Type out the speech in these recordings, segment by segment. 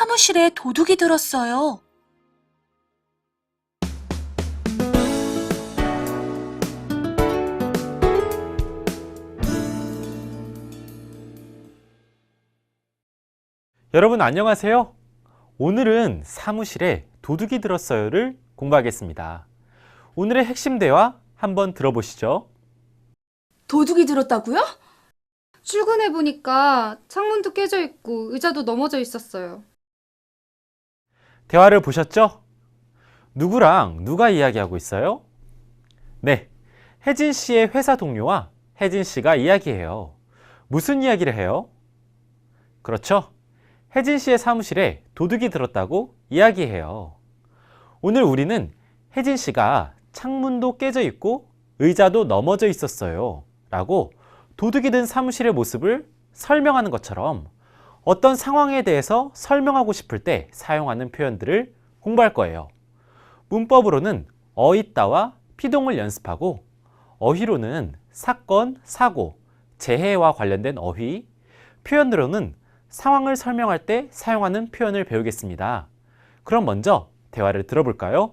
사무실에 도둑이 들었어요. 여러분 안녕하세요. 오늘은 사무실에 도둑이 들었어요를 공부하겠습니다. 오늘의 핵심 대화 한번 들어보시죠. 도둑이 들었다고요? 출근해보니까 창문도 깨져 있고 의자도 넘어져 있었어요. 대화를 보셨죠? 누구랑 누가 이야기하고 있어요? 네, 혜진 씨의 회사 동료와 혜진 씨가 이야기해요. 무슨 이야기를 해요? 그렇죠. 혜진 씨의 사무실에 도둑이 들었다고 이야기해요. 오늘 우리는 혜진 씨가 창문도 깨져 있고 의자도 넘어져 있었어요 라고 도둑이 든 사무실의 모습을 설명하는 것처럼 어떤 상황에 대해서 설명하고 싶을 때 사용하는 표현들을 공부할 거예요. 문법으로는 어있다와 피동을 연습하고 어휘로는 사건, 사고, 재해와 관련된 어휘, 표현으로는 상황을 설명할 때 사용하는 표현을 배우겠습니다. 그럼 먼저 대화를 들어볼까요?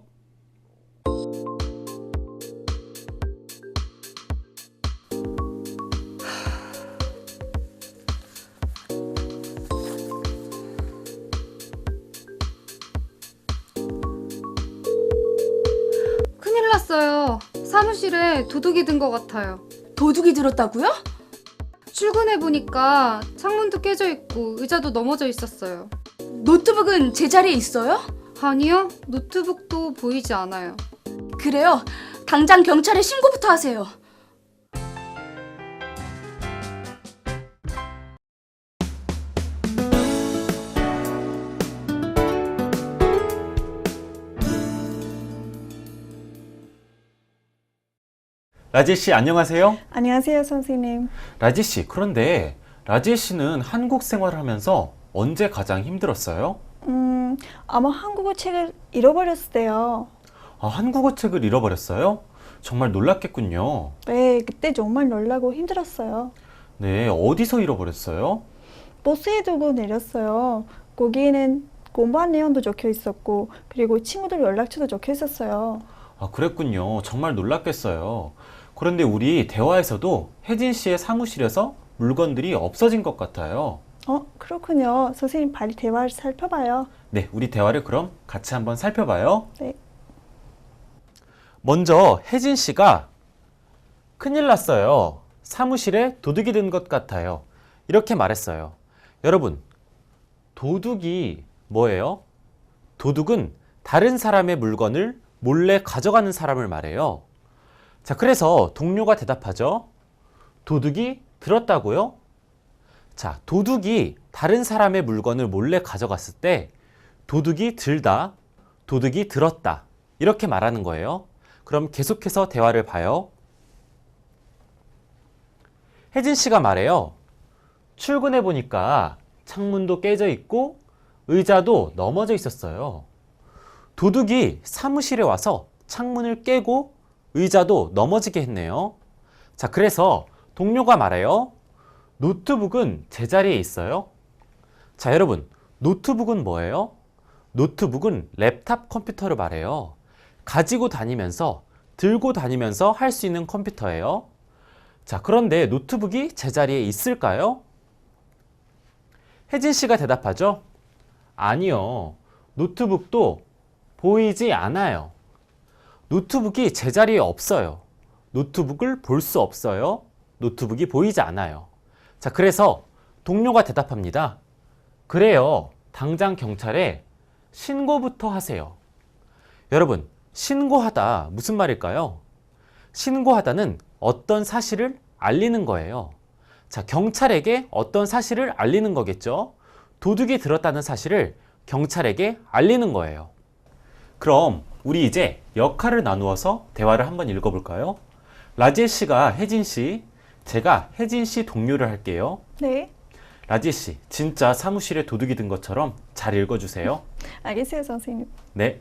큰일 났어요. 사무실에 도둑이 든 것 같아요. 도둑이 들었다고요? 출근해보니까 창문도 깨져 있고 의자도 넘어져 있었어요. 노트북은 제자리에 있어요? 아니요, 노트북도 보이지 않아요. 그래요. 당장 경찰에 신고부터 하세요. 라지 씨 안녕하세요. 안녕하세요, 선생님. 라지 씨, 그런데 라지 씨는 한국 생활을 하면서 언제 가장 힘들었어요? 아마 한국어 책을 잃어버렸을 때요. 아, 한국어 책을 잃어버렸어요? 정말 놀랐겠군요. 네, 그때 정말 놀라고 힘들었어요. 네, 어디서 잃어버렸어요? 버스에 두고 내렸어요. 거기에는 공부한 내용도 적혀 있었고, 그리고 친구들 연락처도 적혀 있었어요. 아, 그랬군요. 정말 놀랐겠어요. 그런데 우리 대화에서도 혜진 씨의 사무실에서 물건들이 없어진 것 같아요. 그렇군요. 선생님, 빨리 대화를 살펴봐요. 네, 우리 대화를 그럼 같이 한번 살펴봐요. 네. 먼저 혜진 씨가 큰일 났어요. 사무실에 도둑이 든 것 같아요. 이렇게 말했어요. 여러분, 도둑이 뭐예요? 도둑은 다른 사람의 물건을 몰래 가져가는 사람을 말해요. 자, 그래서 동료가 대답하죠. 도둑이 들었다고요? 자, 도둑이 다른 사람의 물건을 몰래 가져갔을 때 도둑이 들다, 도둑이 들었다 이렇게 말하는 거예요. 그럼 계속해서 대화를 봐요. 혜진 씨가 말해요. 출근해 보니까 창문도 깨져 있고 의자도 넘어져 있었어요. 도둑이 사무실에 와서 창문을 깨고 의자도 넘어지게 했네요. 자, 그래서 동료가 말해요. 노트북은 제자리에 있어요? 자, 여러분, 노트북은 뭐예요? 노트북은 랩탑 컴퓨터를 말해요. 가지고 다니면서, 들고 다니면서 할 수 있는 컴퓨터예요. 자, 그런데 노트북이 제자리에 있을까요? 혜진 씨가 대답하죠. 아니요. 노트북도 보이지 않아요. 노트북이 제자리에 없어요. 노트북을 볼 수 없어요. 노트북이 보이지 않아요. 자, 그래서 동료가 대답합니다. 그래요. 당장 경찰에 신고부터 하세요. 여러분, 신고하다 무슨 말일까요? 신고하다는 어떤 사실을 알리는 거예요. 자, 경찰에게 어떤 사실을 알리는 거겠죠? 도둑이 들었다는 사실을 경찰에게 알리는 거예요. 그럼 우리 이제 역할을 나누어서 대화를 한번 읽어볼까요? 라지 씨가 혜진 씨, 제가 혜진 씨 동료를 할게요. 네, 라지 씨, 진짜 사무실에 도둑이 든 것처럼 잘 읽어주세요. 알겠어요, 선생님. 네.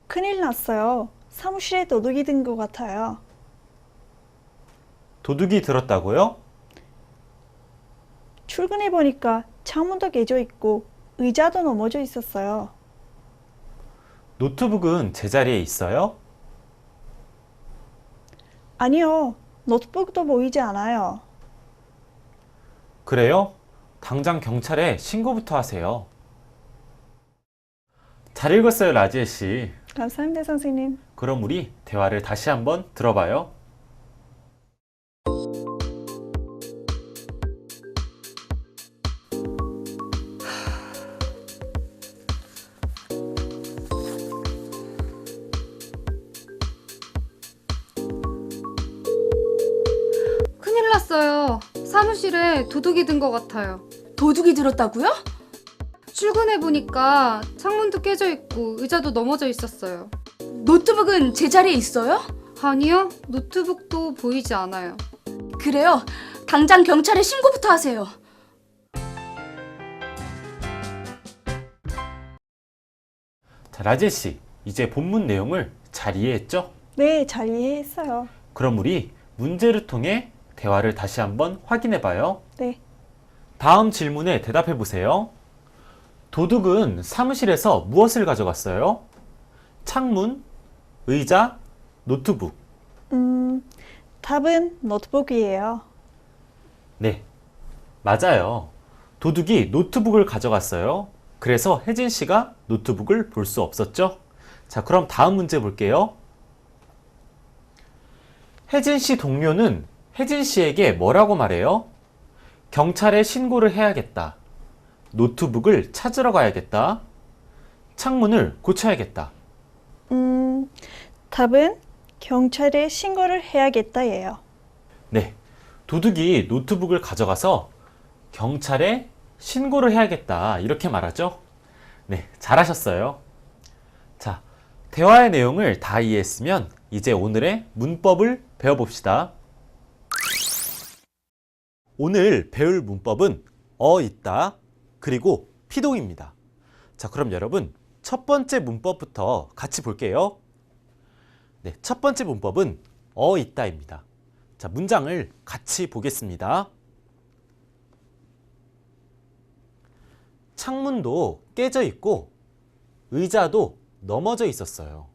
큰일 났어요. 사무실에 도둑이 든 것 같아요. 도둑이 들었다고요? 출근해보니까 창문도 깨져 있고 의자도 넘어져 있었어요. 노트북은 제자리에 있어요? 아니요, 노트북도 보이지 않아요. 그래요? 당장 경찰에 신고부터 하세요. 잘 읽었어요, 라지엘 씨. 감사합니다, 선생님. 그럼 우리 대화를 다시 한번 들어봐요. 큰일 났어요. 사무실에 도둑이 든 것 같아요. 도둑이 들었다고요? 출근해보니까 창문도 깨져 있고 의자도 넘어져 있었어요. 노트북은 제자리에 있어요? 아니요, 노트북도 보이지 않아요. 그래요. 당장 경찰에 신고부터 하세요. 자, 라지엘 씨, 이제 본문 내용을 잘 이해했죠? 네, 잘 이해했어요. 그럼 우리 문제를 통해 대화를 다시 한번 확인해 봐요. 네. 다음 질문에 대답해 보세요. 도둑은 사무실에서 무엇을 가져갔어요? 창문, 의자, 노트북. 답은 노트북이에요. 네, 맞아요. 도둑이 노트북을 가져갔어요. 그래서 혜진 씨가 노트북을 볼 수 없었죠? 자, 그럼 다음 문제 볼게요. 혜진 씨 동료는 혜진 씨에게 뭐라고 말해요? 경찰에 신고를 해야겠다. 노트북을 찾으러 가야겠다. 창문을 고쳐야겠다. 답은 경찰에 신고를 해야겠다예요. 네, 도둑이 노트북을 가져가서 경찰에 신고를 해야겠다. 이렇게 말하죠? 네, 잘하셨어요. 자, 대화의 내용을 다 이해했으면 이제 오늘의 문법을 배워봅시다. 오늘 배울 문법은 있다, 그리고 피동입니다. 자, 그럼 여러분 첫 번째 문법부터 같이 볼게요. 네, 첫 번째 문법은 있다입니다. 자, 문장을 같이 보겠습니다. 창문도 깨져 있고 의자도 넘어져 있었어요.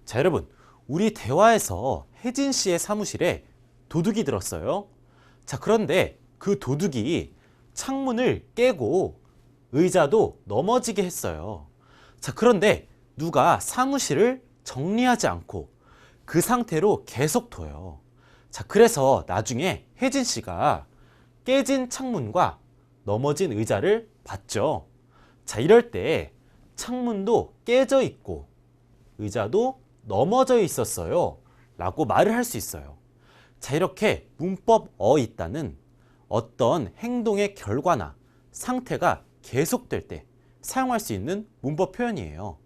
자, 여러분, 우리 대화에서 혜진 씨의 사무실에 도둑이 들었어요. 자, 그런데 그 도둑이 창문을 깨고 의자도 넘어지게 했어요. 자, 그런데 누가 사무실을 정리하지 않고 그 상태로 계속 둬요. 자, 그래서 나중에 혜진 씨가 깨진 창문과 넘어진 의자를 봤죠. 자, 이럴 때 창문도 깨져 있고 의자도 넘어져 있었어요 라고 말을 할 수 있어요. 자, 이렇게 문법 있다는 어떤 행동의 결과나 상태가 계속될 때 사용할 수 있는 문법 표현이에요.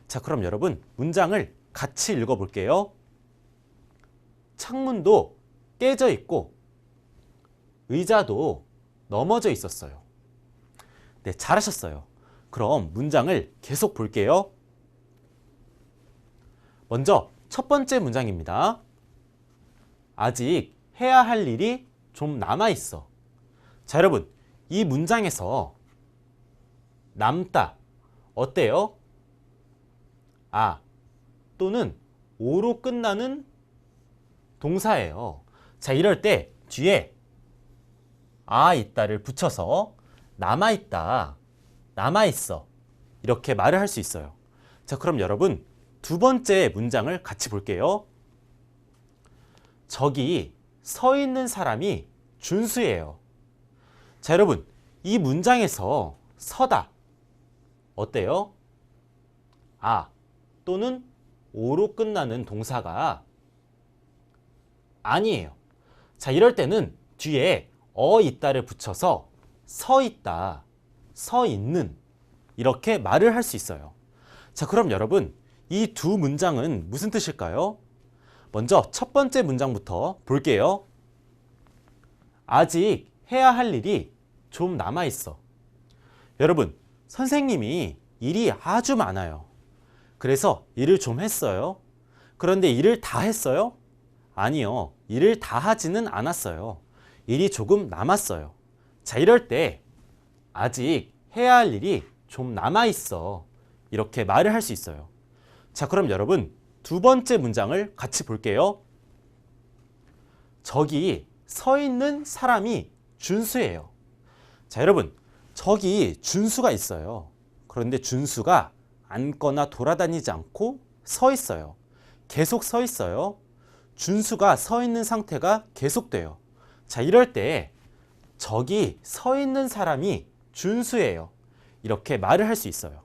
자, 그럼 여러분 문장을 같이 읽어볼게요. 창문도 깨져 있고 의자도 넘어져 있었어요. 네, 잘하셨어요. 그럼 문장을 계속 볼게요. 먼저 첫 번째 문장입니다. 아직 해야 할 일이 좀 남아 있어. 자, 여러분, 이 문장에서 남다 어때요? 또는 오로 끝나는 동사예요. 자, 이럴 때 뒤에 있다를 붙여서 남아있다, 남아있어 이렇게 말을 할 수 있어요. 자, 그럼 여러분 두 번째 문장을 같이 볼게요. 저기 서 있는 사람이 준수예요. 자, 여러분, 이 문장에서 서다 어때요? 또는 오로 끝나는 동사가 아니에요. 자, 이럴 때는 뒤에 있다를 붙여서 서 있다, 서 있는 이렇게 말을 할 수 있어요. 자, 그럼 여러분 이 두 문장은 무슨 뜻일까요? 먼저 첫 번째 문장부터 볼게요. 아직 해야 할 일이 좀 남아 있어. 여러분, 선생님이 일이 아주 많아요. 그래서 일을 좀 했어요. 그런데 일을 다 했어요? 아니요. 일을 다 하지는 않았어요. 일이 조금 남았어요. 자, 이럴 때 아직 해야 할 일이 좀 남아있어. 이렇게 말을 할 수 있어요. 자, 그럼 여러분 두 번째 문장을 같이 볼게요. 저기 서 있는 사람이 준수예요. 자, 여러분 저기 준수가 있어요. 그런데 준수가 앉거나 돌아다니지 않고 서 있어요. 계속 서 있어요. 준수가 서 있는 상태가 계속돼요. 자, 이럴 때 저기 서 있는 사람이 준수예요. 이렇게 말을 할 수 있어요.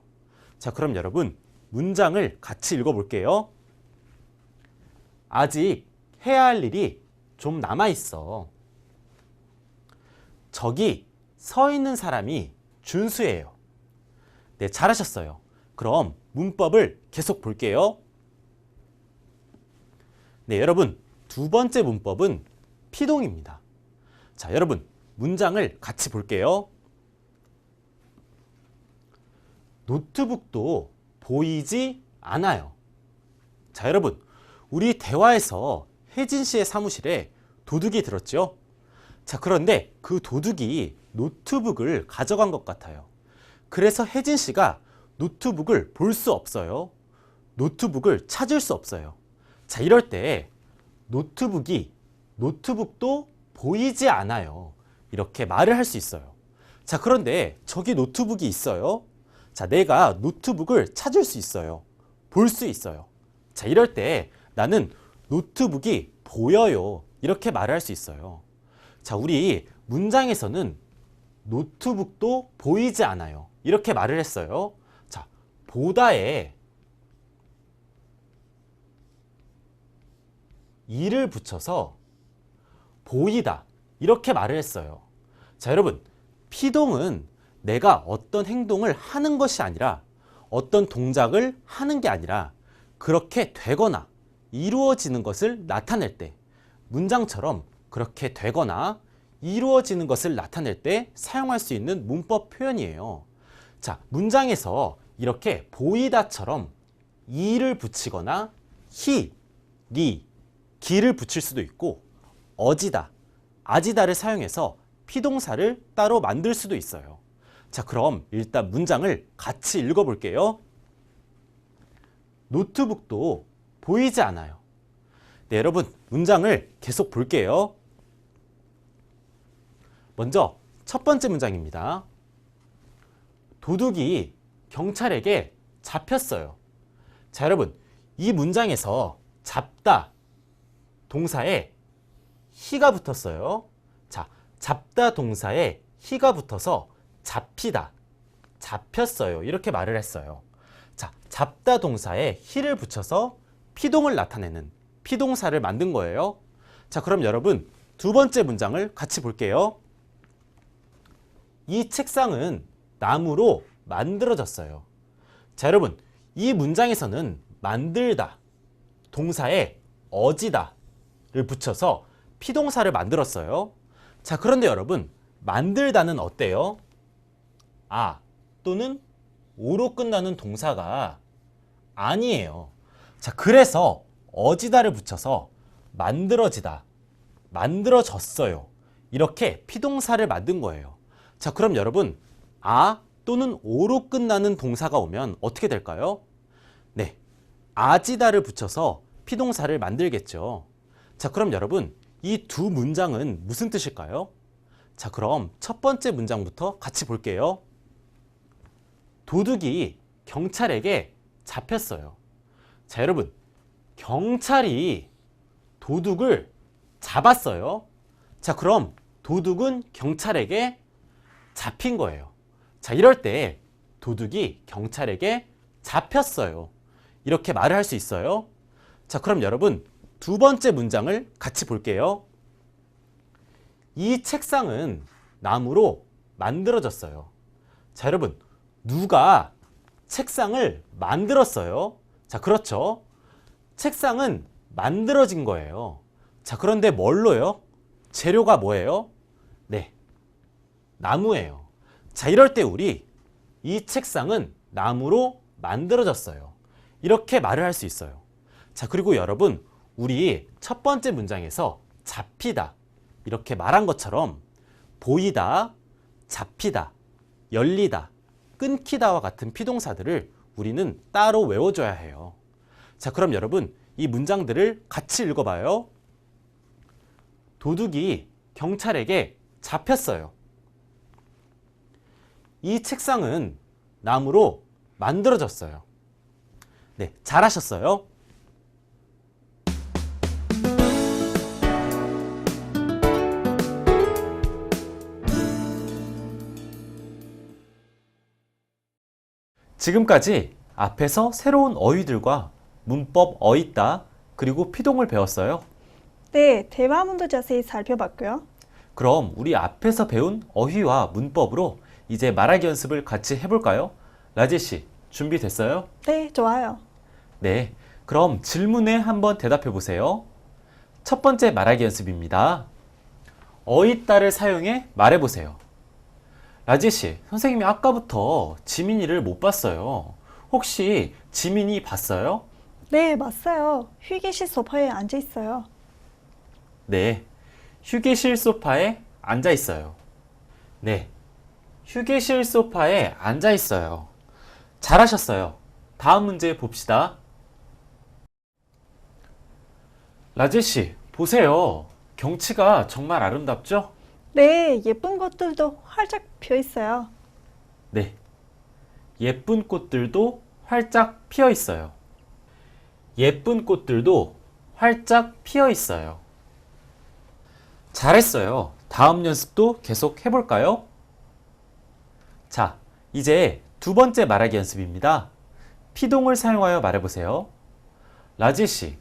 자, 그럼 여러분 문장을 같이 읽어볼게요. 아직 해야 할 일이 좀 남아있어. 저기 서 있는 사람이 준수예요. 네, 잘하셨어요. 그럼 문법을 계속 볼게요. 네, 여러분 두 번째 문법은 피동입니다. 자, 여러분 문장을 같이 볼게요. 노트북도 보이지 않아요. 자, 여러분 우리 대화에서 혜진 씨의 사무실에 도둑이 들었죠? 자, 그런데 그 도둑이 노트북을 가져간 것 같아요. 그래서 혜진 씨가 노트북을 볼 수 없어요. 노트북을 찾을 수 없어요. 자, 이럴 때 노트북도 보이지 않아요. 이렇게 말을 할 수 있어요. 자, 그런데 저기 노트북이 있어요. 자, 내가 노트북을 찾을 수 있어요. 볼 수 있어요. 자, 이럴 때 나는 노트북이 보여요. 이렇게 말을 할 수 있어요. 자, 우리 문장에서는 노트북도 보이지 않아요. 이렇게 말을 했어요. 자, 보다에 이를 붙여서 보이다. 이렇게 말을 했어요. 자, 여러분 피동은 내가 어떤 행동을 하는 것이 아니라 어떤 동작을 하는 게 아니라 그렇게 되거나 이루어지는 것을 나타낼 때 문장처럼 그렇게 되거나 이루어지는 것을 나타낼 때 사용할 수 있는 문법 표현이에요. 자, 문장에서 이렇게 보이다처럼 이를 붙이거나 히, 리, 기를 붙일 수도 있고 어지다, 아지다를 사용해서 피동사를 따로 만들 수도 있어요. 자, 그럼 일단 문장을 같이 읽어볼게요. 노트북도 보이지 않아요. 네, 여러분 문장을 계속 볼게요. 먼저 첫 번째 문장입니다. 도둑이 경찰에게 잡혔어요. 자, 여러분 이 문장에서 잡다 동사에 히가 붙었어요. 자, 잡다 동사에 히가 붙어서 잡히다, 잡혔어요. 이렇게 말을 했어요. 자, 잡다 동사에 히를 붙여서 피동을 나타내는 피동사를 만든 거예요. 자, 그럼 여러분 두 번째 문장을 같이 볼게요. 이 책상은 나무로 만들어졌어요. 자, 여러분 이 문장에서는 만들다 동사에 어지다를 붙여서 피동사를 만들었어요. 자, 그런데 여러분 만들다는 어때요? 아 또는 오로 끝나는 동사가 아니에요. 자, 그래서 어지다를 붙여서 만들어지다, 만들어졌어요. 이렇게 피동사를 만든 거예요. 자, 그럼 여러분 아 또는 오로 끝나는 동사가 오면 어떻게 될까요? 네, 아지다를 붙여서 피동사를 만들겠죠. 자, 그럼 여러분 이 두 문장은 무슨 뜻일까요? 자, 그럼 첫 번째 문장부터 같이 볼게요. 도둑이 경찰에게 잡혔어요. 자, 여러분 경찰이 도둑을 잡았어요. 자, 그럼 도둑은 경찰에게 잡힌 거예요. 자, 이럴 때 도둑이 경찰에게 잡혔어요. 이렇게 말을 할 수 있어요. 자, 그럼 여러분 두 번째 문장을 같이 볼게요. 이 책상은 나무로 만들어졌어요. 자, 여러분 누가 책상을 만들었어요? 자, 그렇죠. 책상은 만들어진 거예요. 자, 그런데 뭘로요? 재료가 뭐예요? 네, 나무예요. 자, 이럴 때 우리 이 책상은 나무로 만들어졌어요. 이렇게 말을 할 수 있어요. 자, 그리고 여러분 우리 첫 번째 문장에서 잡히다 이렇게 말한 것처럼 보이다, 잡히다 열리다, 끊기다와 같은 피동사들을 우리는 따로 외워줘야 해요. 자, 그럼 여러분 이 문장들을 같이 읽어봐요. 도둑이 경찰에게 잡혔어요. 이 책상은 나무로 만들어졌어요. 네, 잘하셨어요. 지금까지 앞에서 새로운 어휘들과 문법 어있다 그리고 피동을 배웠어요. 네, 대화문도 자세히 살펴봤고요. 그럼 우리 앞에서 배운 어휘와 문법으로 이제 말하기 연습을 같이 해볼까요? 라지 씨, 준비됐어요? 네, 좋아요. 네, 그럼 질문에 한번 대답해 보세요. 첫 번째 말하기 연습입니다. 어있다를 사용해 말해 보세요. 라지 씨, 선생님이 아까부터 지민이를 못 봤어요. 혹시 지민이 봤어요? 네, 맞아요. 휴게실 소파에 앉아 있어요. 네, 휴게실 소파에 앉아 있어요. 네, 휴게실 소파에 앉아 있어요. 잘하셨어요. 다음 문제 봅시다. 라지 씨, 보세요. 경치가 정말 아름답죠? 네, 예쁜 것들도 활짝 펴 있어요. 네, 예쁜 꽃들도 활짝 피어 있어요. 예쁜 꽃들도 활짝 피어 있어요. 잘했어요. 다음 연습도 계속 해볼까요? 자, 이제 두 번째 말하기 연습입니다. 피동을 사용하여 말해보세요. 라지 씨,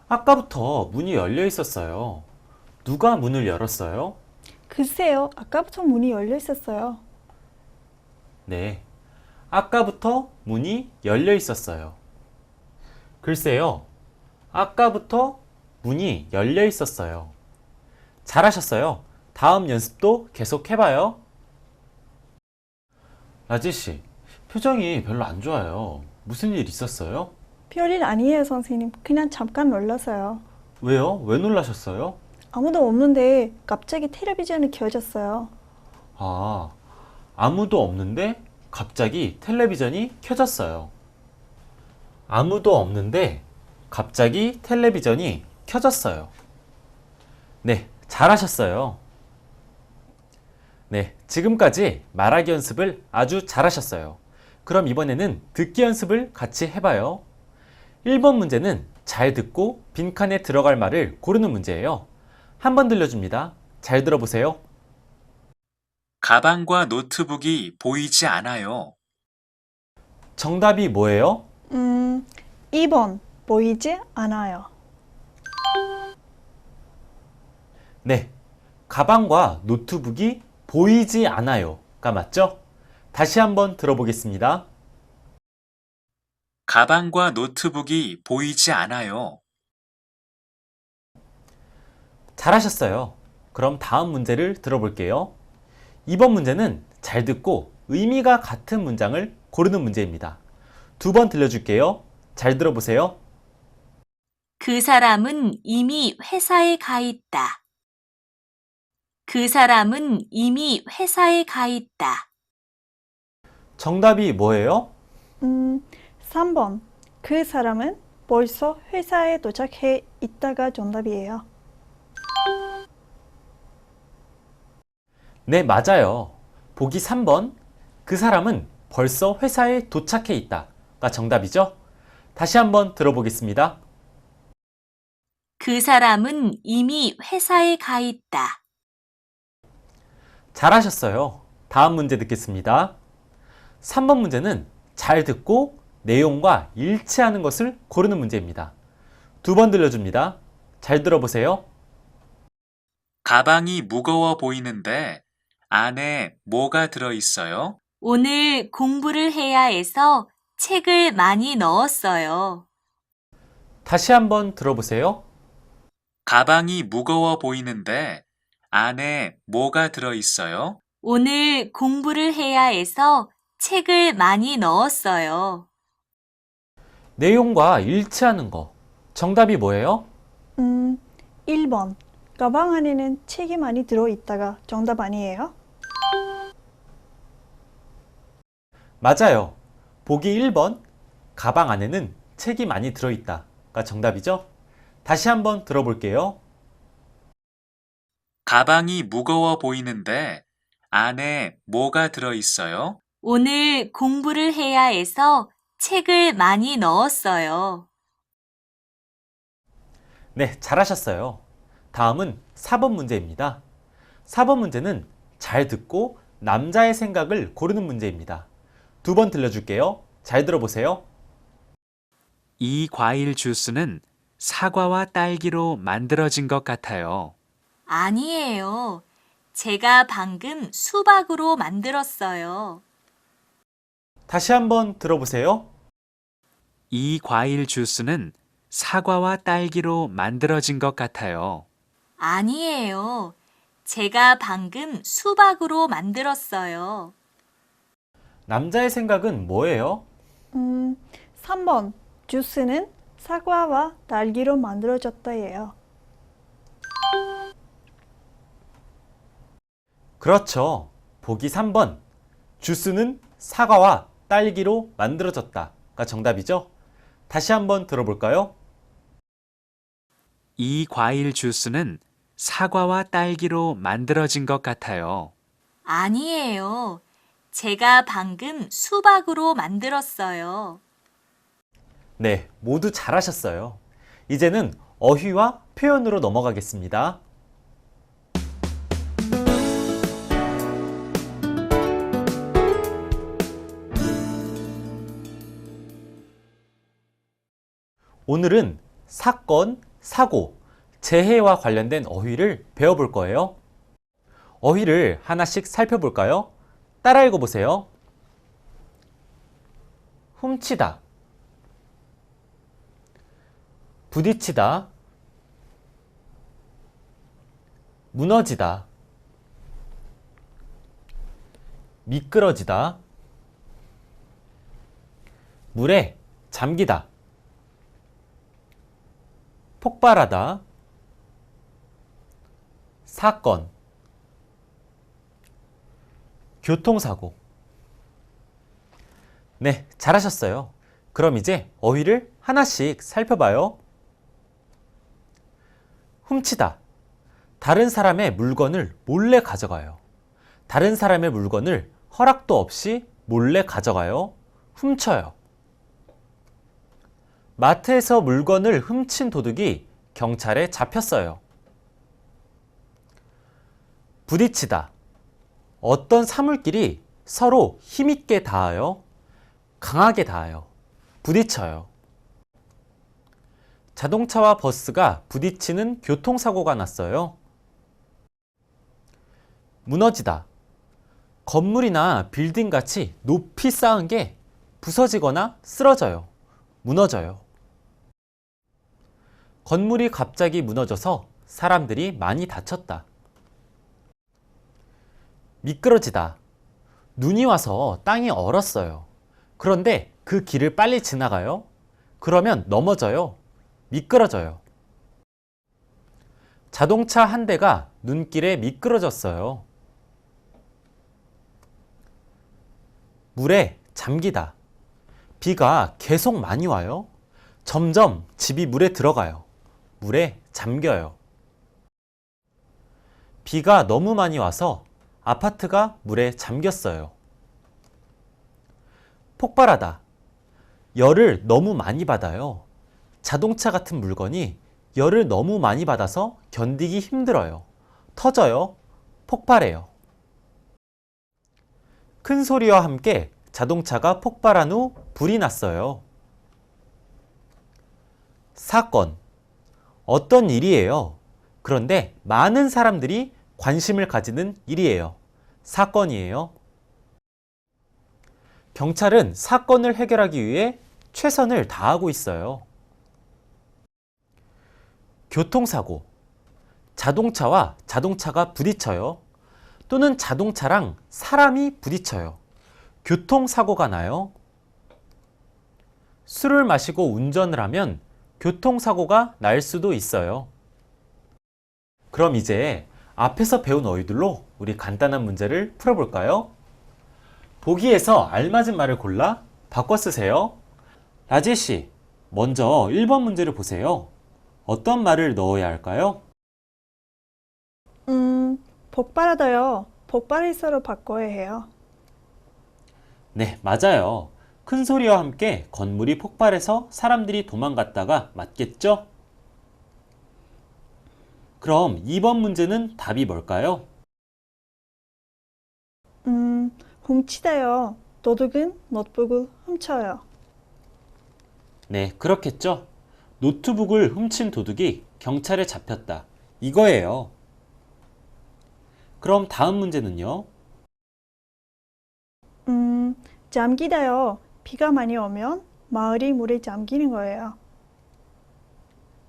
아까부터 문이 열려 있었어요. 누가 문을 열었어요? 글쎄요, 아까부터 문이 열려 있었어요. 네, 아까부터 문이 열려 있었어요. 글쎄요, 아까부터 문이 열려 있었어요. 잘하셨어요. 다음 연습도 계속 해봐요. 라지 씨, 표정이 별로 안 좋아요. 무슨 일 있었어요? 별일 아니에요, 선생님. 그냥 잠깐 놀라서요. 왜요? 왜 놀라셨어요? 아무도 없는데 갑자기 텔레비전이 켜졌어요. 아, 아무도 없는데 갑자기 텔레비전이 켜졌어요. 아무도 없는데 갑자기 텔레비전이 켜졌어요. 네, 잘하셨어요. 네, 지금까지 말하기 연습을 아주 잘하셨어요. 그럼 이번에는 듣기 연습을 같이 해봐요. 1번 문제는 잘 듣고 빈칸에 들어갈 말을 고르는 문제예요. 한번 들려줍니다. 잘 들어보세요. 가방과 노트북이 보이지 않아요. 정답이 뭐예요? 2번, 보이지 않아요. 네, 가방과 노트북이 보이지 않아요가 맞죠? 다시 한번 들어보겠습니다. 가방과 노트북이 보이지 않아요. 잘하셨어요. 그럼 다음 문제를 들어볼게요. 이번 문제는 잘 듣고 의미가 같은 문장을 고르는 문제입니다. 두 번 들려줄게요. 잘 들어보세요. 그 사람은 이미 회사에 가 있다. 그 사람은 이미 회사에 가 있다. 정답이 뭐예요? 3번, 그 사람은 벌써 회사에 도착해 있다가 정답이에요. 네, 맞아요. 보기 3번, 그 사람은 벌써 회사에 도착해 있다가 정답이죠? 다시 한번 들어보겠습니다. 그 사람은 이미 회사에 가 있다. 잘하셨어요. 다음 문제 듣겠습니다. 3번 문제는 잘 듣고 내용과 일치하는 것을 고르는 문제입니다. 두 번 들려줍니다. 잘 들어보세요. 가방이 무거워 보이는데 안에 뭐가 들어 있어요? 오늘 공부를 해야 해서 책을 많이 넣었어요. 다시 한번 들어보세요. 가방이 무거워 보이는데 안에 뭐가 들어 있어요? 오늘 공부를 해야 해서 책을 많이 넣었어요. 내용과 일치하는 거. 정답이 뭐예요? 1번, 가방 안에는 책이 많이 들어있다가 정답 아니에요? 맞아요. 보기 1번, 가방 안에는 책이 많이 들어있다가 정답이죠? 다시 한번 들어볼게요. 가방이 무거워 보이는데 안에 뭐가 들어있어요? 오늘 공부를 해야 해서 책을 많이 넣었어요. 네, 잘하셨어요. 다음은 4번 문제입니다. 4번 문제는 잘 듣고 남자의 생각을 고르는 문제입니다. 두 번 들려줄게요. 잘 들어보세요. 이 과일 주스는 사과와 딸기로 만들어진 것 같아요. 아니에요. 제가 방금 수박으로 만들었어요. 다시 한번 들어보세요. 이 과일 주스는 사과와 딸기로 만들어진 것 같아요. 아니에요. 제가 방금 수박으로 만들었어요. 남자의 생각은 뭐예요? 3번. 주스는 사과와 딸기로 만들어졌다예요. 그렇죠. 보기 3번. 주스는 사과와 딸기로 만들어졌다가 정답이죠? 다시 한번 들어볼까요? 이 과일 주스는 사과와 딸기로 만들어진 것 같아요. 아니에요. 제가 방금 수박으로 만들었어요. 네, 모두 잘하셨어요. 이제는 어휘와 표현으로 넘어가겠습니다. 오늘은 사건, 사고, 재해와 관련된 어휘를 배워볼 거예요. 어휘를 하나씩 살펴볼까요? 따라 읽어보세요. 훔치다, 부딪히다, 무너지다, 미끄러지다, 물에 잠기다, 폭발하다, 사건, 교통사고. 네, 잘하셨어요. 그럼 이제 어휘를 하나씩 살펴봐요. 훔치다. 다른 사람의 물건을 몰래 가져가요. 다른 사람의 물건을 허락도 없이 몰래 가져가요. 훔쳐요. 마트에서 물건을 훔친 도둑이 경찰에 잡혔어요. 부딪히다. 어떤 사물끼리 서로 힘있게 닿아요. 강하게 닿아요. 부딪혀요. 자동차와 버스가 부딪히는 교통사고가 났어요. 무너지다. 건물이나 빌딩 같이 높이 쌓은 게 부서지거나 쓰러져요. 무너져요. 건물이 갑자기 무너져서 사람들이 많이 다쳤다. 미끄러지다. 눈이 와서 땅이 얼었어요. 그런데 그 길을 빨리 지나가요. 그러면 넘어져요. 미끄러져요. 자동차 한 대가 눈길에 미끄러졌어요. 물에 잠기다. 비가 계속 많이 와요. 점점 집이 물에 들어가요. 물에 잠겨요. 비가 너무 많이 와서 아파트가 물에 잠겼어요. 폭발하다. 열을 너무 많이 받아요. 자동차 같은 물건이 열을 너무 많이 받아서 견디기 힘들어요. 터져요. 폭발해요. 큰 소리와 함께 자동차가 폭발한 후 불이 났어요. 사건. 어떤 일이에요. 그런데 많은 사람들이 관심을 가지는 일이에요. 사건이에요. 경찰은 사건을 해결하기 위해 최선을 다하고 있어요. 교통사고. 자동차와 자동차가 부딪혀요. 또는 자동차랑 사람이 부딪혀요. 교통사고가 나요. 술을 마시고 운전을 하면 교통사고가 날 수도 있어요. 그럼 이제 앞에서 배운 어휘들로 우리 간단한 문제를 풀어볼까요? 보기에서 알맞은 말을 골라 바꿔 쓰세요. 라지혜 씨, 먼저 1번 문제를 보세요. 어떤 말을 넣어야 할까요? 복받아요. 복받을서로 바꿔야 해요. 네, 맞아요. 큰 소리와 함께 건물이 폭발해서 사람들이 도망갔다가 맞겠죠? 그럼 2번 문제는 답이 뭘까요? 훔치다요. 도둑은 노트북을 훔쳐요. 네, 그렇겠죠. 노트북을 훔친 도둑이 경찰에 잡혔다. 이거예요. 그럼 다음 문제는요? 잠기다요. 비가 많이 오면 마을이 물에 잠기는 거예요.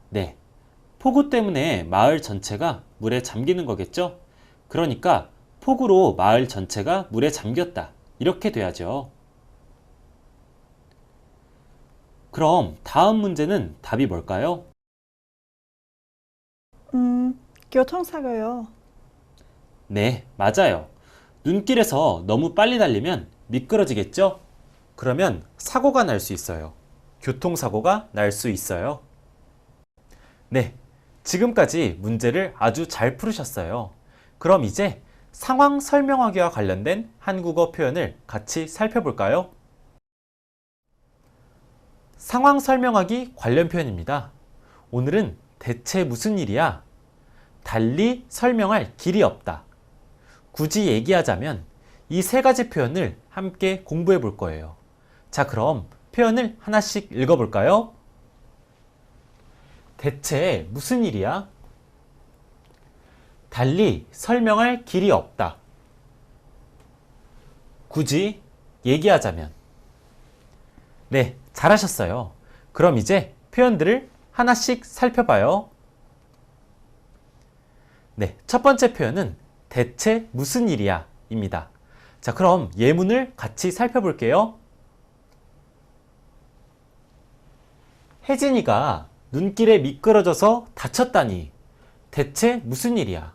네. 폭우 때문에 마을 전체가 물에 잠기는 거겠죠? 그러니까 폭우로 마을 전체가 물에 잠겼다. 이렇게 돼야죠. 그럼 다음 문제는 답이 뭘까요? 교통사고요. 네, 맞아요. 눈길에서 너무 빨리 달리면 미끄러지겠죠? 그러면 사고가 날 수 있어요. 교통사고가 날 수 있어요. 네, 지금까지 문제를 아주 잘 풀으셨어요. 그럼 이제 상황 설명하기와 관련된 한국어 표현을 같이 살펴볼까요? 상황 설명하기 관련 표현입니다. 오늘은 대체 무슨 일이야? 달리 설명할 길이 없다. 굳이 얘기하자면 이 세 가지 표현을 함께 공부해 볼 거예요. 자, 그럼 표현을 하나씩 읽어볼까요? 대체 무슨 일이야? 달리 설명할 길이 없다. 굳이 얘기하자면. 네, 잘하셨어요. 그럼 이제 표현들을 하나씩 살펴봐요. 네, 첫 번째 표현은 대체 무슨 일이야? 입니다. 자, 그럼 예문을 같이 살펴볼게요. 혜진이가 눈길에 미끄러져서 다쳤다니 대체 무슨 일이야?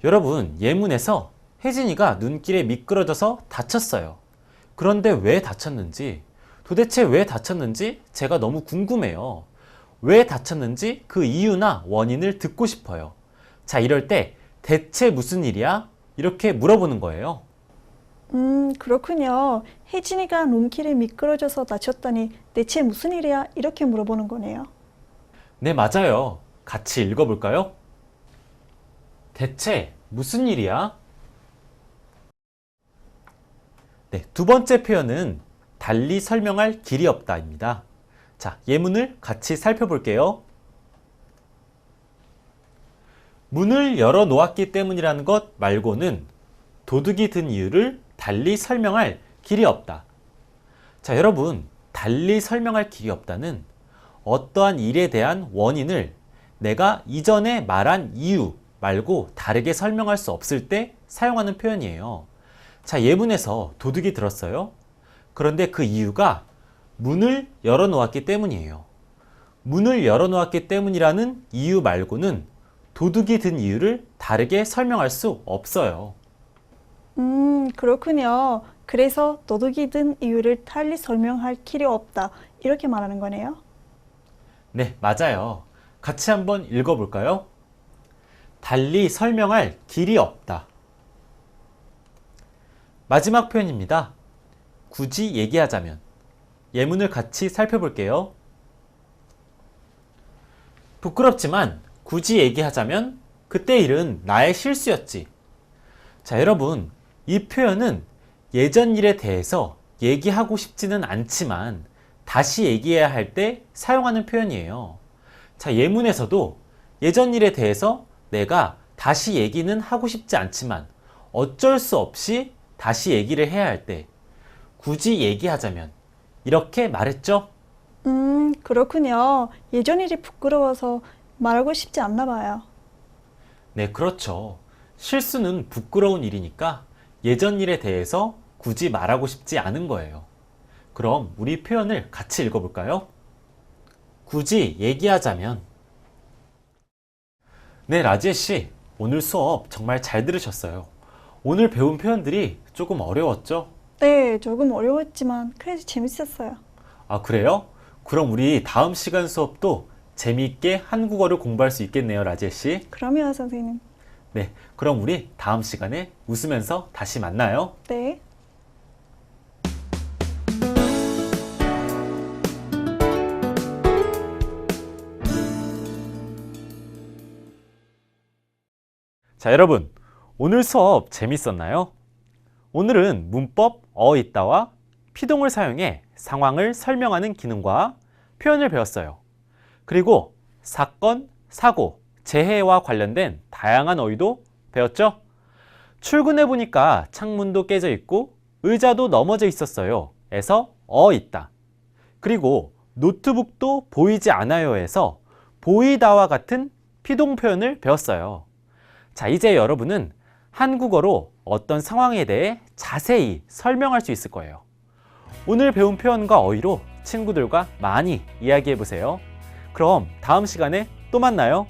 여러분, 예문에서 혜진이가 눈길에 미끄러져서 다쳤어요. 그런데 왜 다쳤는지, 도대체 왜 다쳤는지 제가 너무 궁금해요. 왜 다쳤는지 그 이유나 원인을 듣고 싶어요. 자, 이럴 때 대체 무슨 일이야? 이렇게 물어보는 거예요. 그렇군요. 혜진이가 눈길에 미끄러져서 다쳤다니 대체 무슨 일이야? 이렇게 물어보는 거네요. 네, 맞아요. 같이 읽어볼까요? 대체 무슨 일이야? 네, 두 번째 표현은 달리 설명할 길이 없다입니다. 자, 예문을 같이 살펴볼게요. 문을 열어 놓았기 때문이라는 것 말고는 도둑이 든 이유를 달리 설명할 길이 없다. 자, 여러분, 달리 설명할 길이 없다는 어떠한 일에 대한 원인을 내가 이전에 말한 이유 말고 다르게 설명할 수 없을 때 사용하는 표현이에요. 자, 예문에서 도둑이 들었어요. 그런데 그 이유가 문을 열어 놓았기 때문이에요. 문을 열어 놓았기 때문이라는 이유 말고는 도둑이 든 이유를 다르게 설명할 수 없어요. 그렇군요. 그래서 도둑이 든 이유를 달리 설명할 길이 없다. 이렇게 말하는 거네요. 네, 맞아요. 같이 한번 읽어볼까요? 달리 설명할 길이 없다. 마지막 표현입니다. 굳이 얘기하자면. 예문을 같이 살펴볼게요. 부끄럽지만 굳이 얘기하자면 그때 일은 나의 실수였지. 자, 여러분, 이 표현은 예전 일에 대해서 얘기하고 싶지는 않지만 다시 얘기해야 할 때 사용하는 표현이에요. 자, 예문에서도 예전 일에 대해서 내가 다시 얘기는 하고 싶지 않지만 어쩔 수 없이 다시 얘기를 해야 할 때 굳이 얘기하자면 이렇게 말했죠? 그렇군요. 예전 일이 부끄러워서 말하고 싶지 않나 봐요. 네, 그렇죠. 실수는 부끄러운 일이니까 예전 일에 대해서 굳이 말하고 싶지 않은 거예요. 그럼 우리 표현을 같이 읽어볼까요? 굳이 얘기하자면. 네, 라지혜 씨, 오늘 수업 정말 잘 들으셨어요. 오늘 배운 표현들이 조금 어려웠죠? 네, 조금 어려웠지만 그래도 재밌었어요. 아, 그래요? 그럼 우리 다음 시간 수업도 재미있게 한국어를 공부할 수 있겠네요, 라지엘 씨. 그럼요, 선생님. 네, 그럼 우리 다음 시간에 웃으면서 다시 만나요. 네. 자, 여러분, 오늘 수업 재밌었나요? 오늘은 문법 어있다와 피동을 사용해 상황을 설명하는 기능과 표현을 배웠어요. 그리고 사건, 사고, 재해와 관련된 다양한 어휘도 배웠죠? 출근해 보니까 창문도 깨져 있고 의자도 넘어져 있었어요. 에서 어있다. 그리고 노트북도 보이지 않아요에서 보이다와 같은 피동 표현을 배웠어요. 자, 이제 여러분은 한국어로 어떤 상황에 대해 자세히 설명할 수 있을 거예요. 오늘 배운 표현과 어휘로 친구들과 많이 이야기해 보세요. 그럼 다음 시간에 또 만나요.